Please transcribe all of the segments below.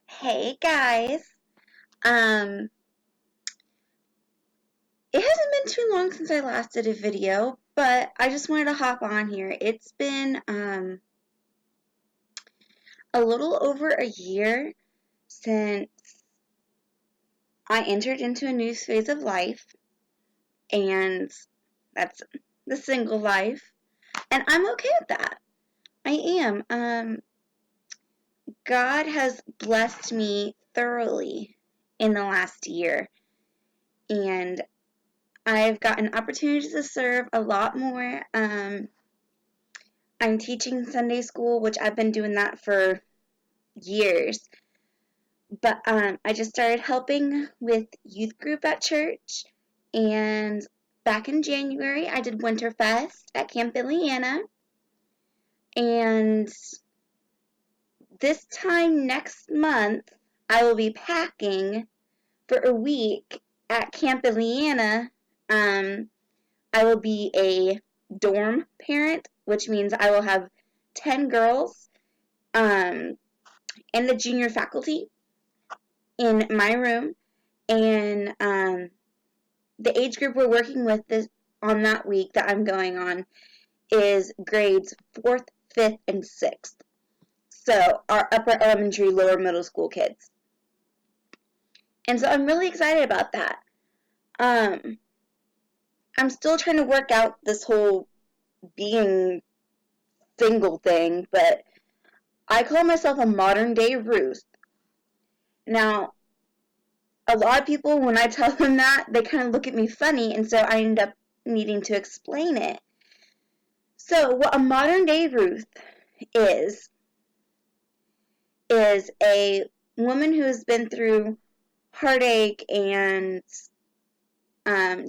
Hey guys. Um, it hasn't been too long since I last did a video, but I just wanted to hop on here. It's been a little over a year since I entered into a new phase of life, and that's the single life, and I'm okay with that. I am. God has blessed me thoroughly in the last year, and I've gotten opportunities to serve a lot more. I'm teaching Sunday school, which I've been doing that for years. But I just started helping with youth group at church. And back in January, I did Winterfest at Camp Ileana. And this time next month, I will be packing for a week at Camp Ileana. I will be a dorm parent, which means I will have 10 girls and the junior faculty in my room. And the age group we're working with on that week that I'm going on is grades 4th, 5th, and 6th. So our upper elementary, lower middle school kids. And so I'm really excited about that. I'm still trying to work out this whole being single thing, but I call myself a modern day Ruth. Now, a lot of people, when I tell them that, they kind of look at me funny, and so I end up needing to explain it. So, what a modern day Ruth is a woman who has been through heartache and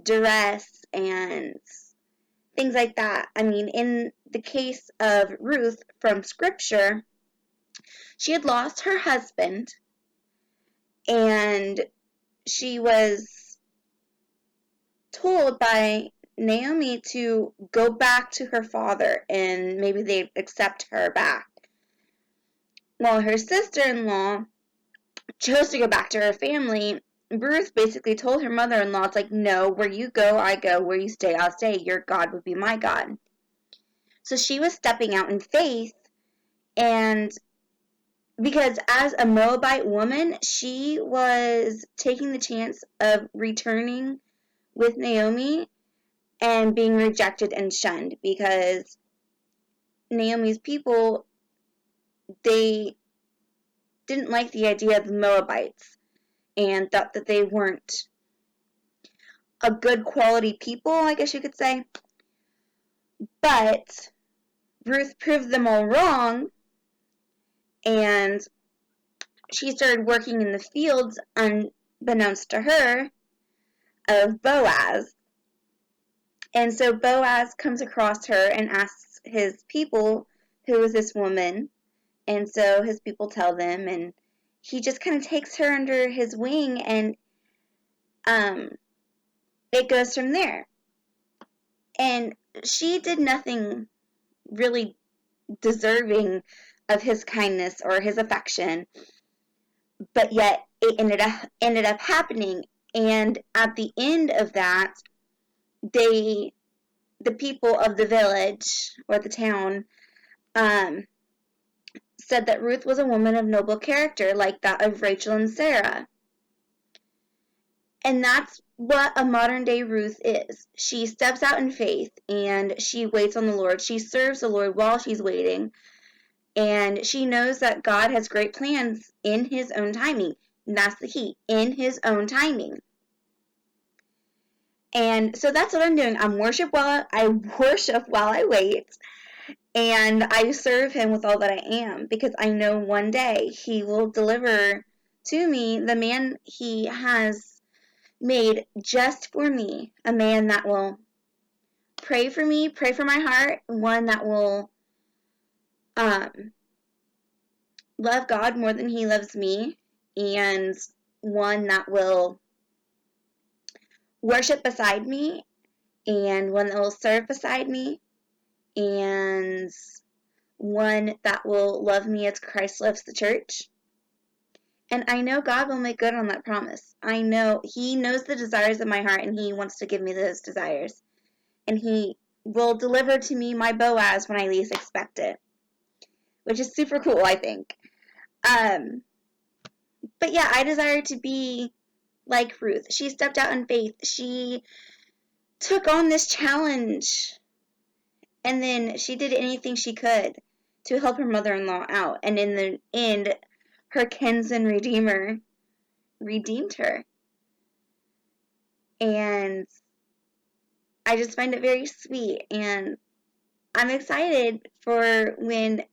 duress and things like that. I mean, in the case of Ruth from Scripture, she had lost her husband, and she was told by Naomi to go back to her father and maybe they'd accept her back. While her sister-in-law chose to go back to her family, Ruth basically told her mother-in-law, it's like, no, where you go, I go. Where you stay, I'll stay. Your God would be my God. So she was stepping out in faith, and because as a Moabite woman, she was taking the chance of returning with Naomi and being rejected and shunned because Naomi's people, they didn't like the idea of the Moabites and thought that they weren't a good quality people, I guess you could say. But Ruth proved them all wrong, and she started working in the fields unbeknownst to her of Boaz. And so Boaz comes across her and asks his people, who is this woman? And so his people tell them, and he just kind of takes her under his wing, and it goes from there. And she did nothing really deserving of his kindness or his affection, but yet it ended up happening. And at the end of that, the people of the village or the town said that Ruth was a woman of noble character, like that of Rachel and Sarah. And that's what a modern day Ruth is. She steps out in faith and she waits on the Lord. She serves the Lord while she's waiting. And she knows that God has great plans in His own timing. And that's the key, in His own timing. And so that's what I'm doing. I worship while I wait. And I serve Him with all that I am. Because I know one day He will deliver to me the man He has made just for me, a man that will pray for me, pray for my heart, one that will love God more than he loves me, and one that will worship beside me, and one that will serve beside me, and one that will love me as Christ loves the church, And I know God will make good on that promise. I know He knows the desires of my heart, and He wants to give me those desires. And He will deliver to me my Boaz when I least expect it, which is super cool, I think. But yeah, I desire to be like Ruth. She stepped out in faith. She took on this challenge, and then she did anything she could to help her mother-in-law out. And in the end, her kinsman redeemer redeemed her. And I just find it very sweet. And I'm excited for when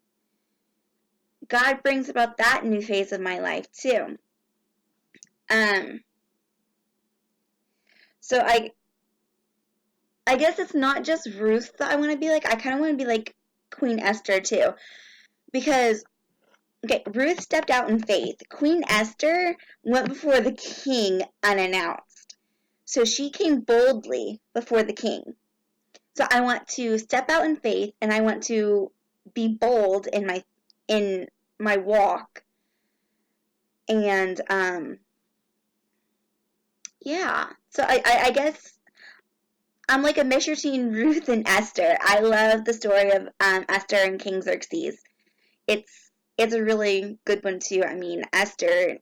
God brings about that new phase of my life too. So I guess it's not just Ruth that I want to be like. I kind of want to be like Queen Esther too. Because, okay, Ruth stepped out in faith. Queen Esther went before the king unannounced. So she came boldly before the king. So I want to step out in faith, and I want to be bold in my walk. And yeah. So I guess I'm like a mixture between Ruth and Esther. I love the story of Esther and King Xerxes. It's a really good one too. I mean, Esther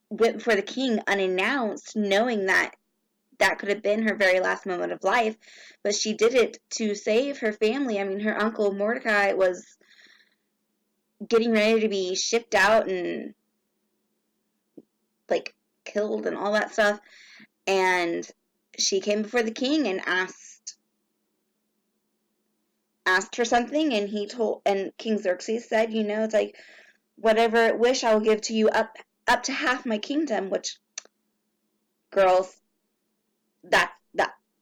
went before the king unannounced, knowing that that could have been her very last moment of life, but she did it to save her family. I mean, her uncle Mordecai was getting ready to be shipped out and like killed and all that stuff, and she came before the king and asked for something, and King Xerxes said, it's like, whatever wish I will give to you, up to half my kingdom. Which, girls,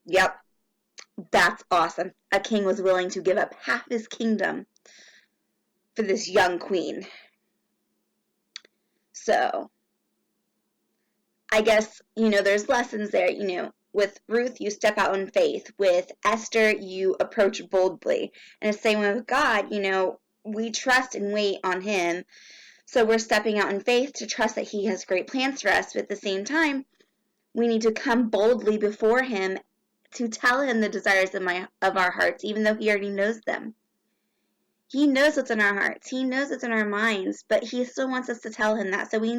yep, that's awesome. A king was willing to give up half his kingdom for this young queen. So I guess, there's lessons there. With Ruth, you step out in faith. With Esther, you approach boldly. And the same way with God, we trust and wait on Him. So we're stepping out in faith to trust that He has great plans for us. But at the same time, we need to come boldly before Him to tell Him the desires of our hearts, even though He already knows them. He knows what's in our hearts. He knows what's in our minds, but He still wants us to tell Him that. So we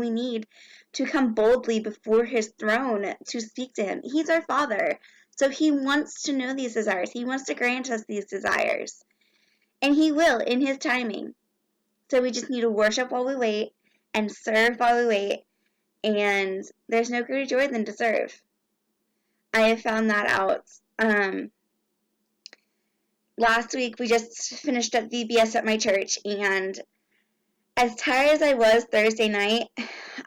need to come boldly before His throne to speak to Him. He's our Father, so He wants to know these desires. He wants to grant us these desires, and He will in His timing. So we just need to worship while we wait and serve while we wait, and there's no greater joy than to serve. I have found that out. Last week we just finished up VBS at my church, and as tired as I was Thursday night,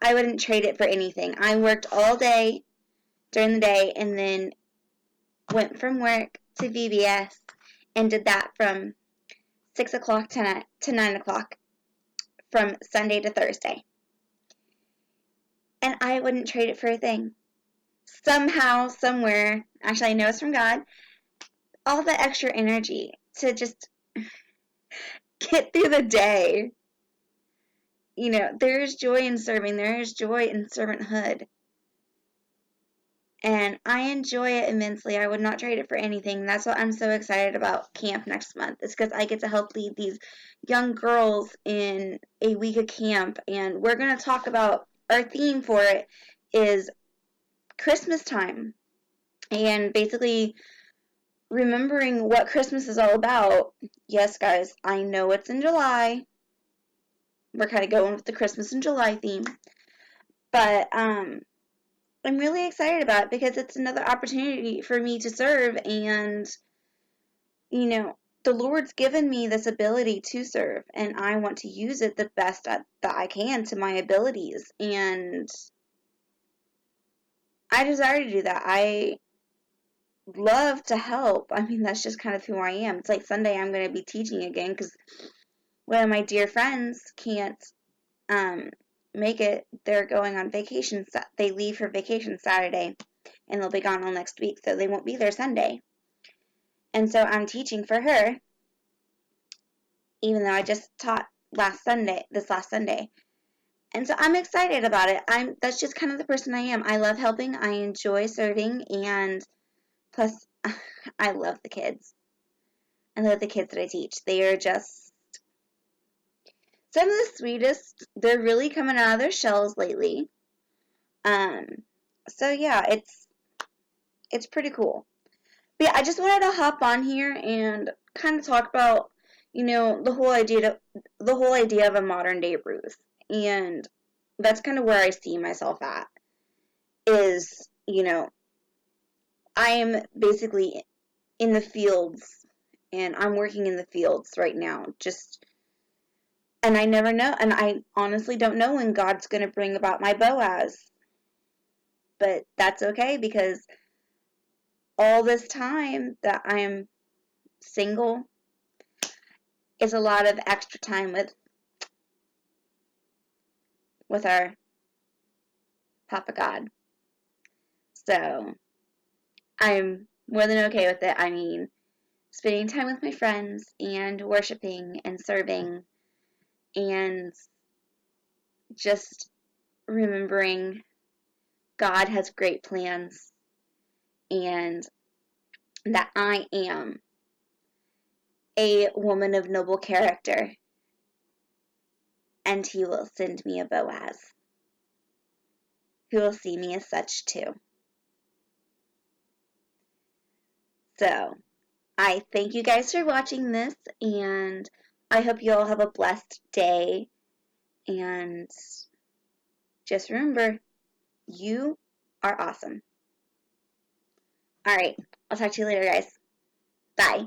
I wouldn't trade it for anything. I worked all day during the day and then went from work to VBS and did that from 6 o'clock to 9 o'clock from Sunday to Thursday. And I wouldn't trade it for a thing. Somehow, somewhere, actually I know it's from God, all the extra energy to just get through the day. There is joy in serving. There is joy in servanthood. And I enjoy it immensely. I would not trade it for anything. That's what I'm so excited about camp next month. It's because I get to help lead these young girls in a week of camp. And we're going to talk about, our theme for it is Christmas time. And basically remembering what Christmas is all about. Yes, guys, I know it's in July. We're kind of going with the Christmas in July theme. But I'm really excited about it because it's another opportunity for me to serve, and the Lord's given me this ability to serve, and I want to use it the best that I can to my abilities, and I desire to do that. I love to help. I mean, that's just kind of who I am. It's like Sunday I'm going to be teaching again because one of my dear friends can't make it. They're going on vacation. They leave for vacation Saturday, and they'll be gone all next week, so they won't be there Sunday. And so I'm teaching for her, even though I just taught this last Sunday. And so I'm excited about it. That's just kind of the person I am. I love helping, I enjoy serving, and plus I love the kids. I love the kids that I teach. They are just some of the sweetest. They're really coming out of their shells lately. Um, so yeah, it's pretty cool. But yeah, I just wanted to hop on here and kind of talk about, the whole idea of a modern day Ruth. And that's kind of where I see myself at is, I am basically in the fields and I'm working in the fields right now. And I never know, and I honestly don't know when God's going to bring about my Boaz. But that's okay because all this time that I'm single is a lot of extra time with our Papa God. So I'm more than okay with it. I mean, spending time with my friends and worshiping and serving and just remembering God has great plans and that I am a woman of noble character and he will send me a Boaz who will see me as such too. So, I thank you guys for watching this, and I hope you all have a blessed day, and just remember, you are awesome. Alright, I'll talk to you later, guys. Bye.